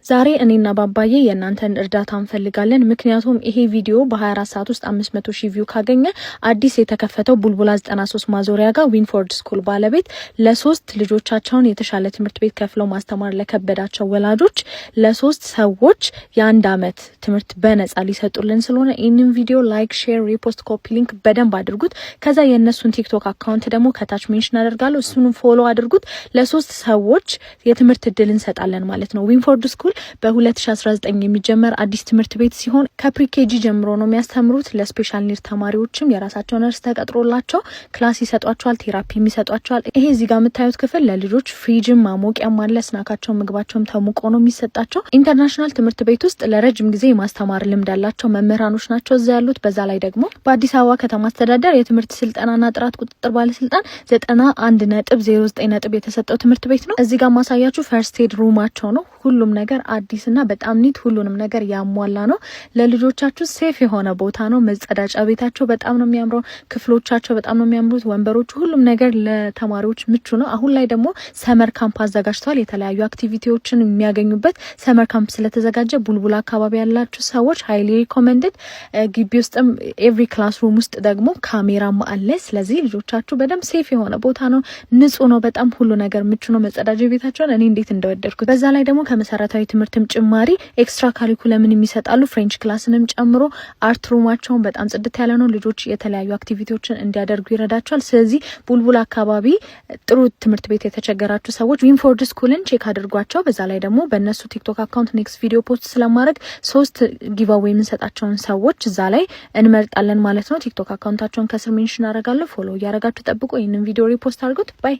ዛሬ እኔና ባባዬ የእናንተን እርዳታ እንፈልጋለን። ምክንያቱም ይሄ ቪዲዮ በ24 ሰዓት ውስጥ 500,000 ቪው ካገኘ አዲስ የተከፈተው ቡልቡላ 93 ማዞሪያ ጋር ዊንፎርድ ስኩል ባለቤት ለሶስት ልጆቻቸውን የተሻለ ትምህርት ቤት ከፍለው ማስተማር ለከበዳቸው ወላጆች ለሶስት ሰዎች የአንድ አመት ትምህርት በነጻ ሊሰጡልን ስለሆነ ይህንን ቪዲዮ ላይክ፣ ሼር፣ ሪፖስት፣ ኮፒ ሊንክ በደንብ አድርጉት። ከዛ የእነሱን ቲክቶክ አካውንት ደግሞ ከታች ሜንሽን አደርጋለሁ። እሱንም ፎሎ አድርጉት። ለሶስት ሰዎች የትምህርት እድል እንሰጣለን ማለት ነው። ዊንፎርድ ስኩል በ2019 የሚጀመር አዲስ ትምህርት ቤት ሲሆን ከፕሪኬጂ ጀምሮ ነው የሚያስተምሩት። ለስፔሻል ኒድ ተማሪዎችም የራሳቸው ነርስ ተቀጥሮላቸው ክላስ ይሰጧቸዋል፣ ቴራፒም ይሰጧቸዋል። ይሄ እዚህ ጋር የምታዩት ክፍል ለልጆች ፍሪጅም ማሞቂያም አለ። ስናካቸው ምግባቸውም ተሙቆ ነው የሚሰጣቸው። ኢንተርናሽናል ትምህርት ቤት ውስጥ ለረጅም ጊዜ ማስተማር ልምድ ያላቸው መምህራኖች ናቸው እዛ ያሉት። በዛ ላይ ደግሞ በአዲስ አበባ ከተማ አስተዳደር የትምህርት ስልጠናና ጥራት ቁጥጥር ባለስልጣን 91.09 ነጥብ የተሰጠው ትምህርት ቤት ነው። እዚህ ጋር ማሳያችሁ ፈርስት ኤድ ሩማቸው ነው። ሁሉም ነገር አዲስና በጣም ኒት ሁሉንም ነገር ያሟላ ነው። ለልጆቻችሁ ሴፍ የሆነ ቦታ ነው። መጸዳጫ ቤታቸው በጣም ነው የሚያምረው። ክፍሎቻቸው በጣም ነው የሚያምሩት። ወንበሮቹ፣ ሁሉም ነገር ለተማሪዎች ምቹ ነው። አሁን ላይ ደግሞ ሰመር ካምፕ አዘጋጅተዋል። የተለያዩ አክቲቪቲዎችን የሚያገኙበት ሰመር ካምፕ ስለተዘጋጀ ቡልቡላ አካባቢ ያላችሁ ሰዎች ሃይሊ ሪኮመንድድ። ግቢ ውስጥም ኤቭሪ ክላስሩም ውስጥ ደግሞ ካሜራም አለ። ስለዚህ ልጆቻችሁ በደንብ ሴፍ የሆነ ቦታ ነው። ንጹህ ነው። በጣም ሁሉ ነገር ምቹ ነው። መጸዳጃ ቤታቸውን እኔ እንዴት እንደወደድኩት። በዛ ላይ ደግሞ ከመሰረታዊ ትምህርትም ጭማሪ ኤክስትራ ካሪኩለምን የሚሰጣሉ። ፍሬንች ክላስንም ጨምሮ አርት ሩማቸውን በጣም ጽድት ያለ ነው። ልጆች የተለያዩ አክቲቪቲዎችን እንዲያደርጉ ይረዳቸዋል። ስለዚህ ቡልቡላ አካባቢ ጥሩ ትምህርት ቤት የተቸገራችሁ ሰዎች ዊንፎርድ ስኩልን ቼክ አድርጓቸው። በዛ ላይ ደግሞ በእነሱ ቲክቶክ አካውንት ኔክስት ቪዲዮ ፖስት ስለማድረግ 3 ጊቫዌይ የምንሰጣቸውን ሰዎች እዛ ላይ እንመርጣለን ማለት ነው። ቲክቶክ አካውንታቸውን ከስር ሜንሽን አደርጋለሁ። ፎሎ እያደረጋችሁ ጠብቁ። ይህንን ቪዲዮ ሪፖስት አድርጉት። ባይ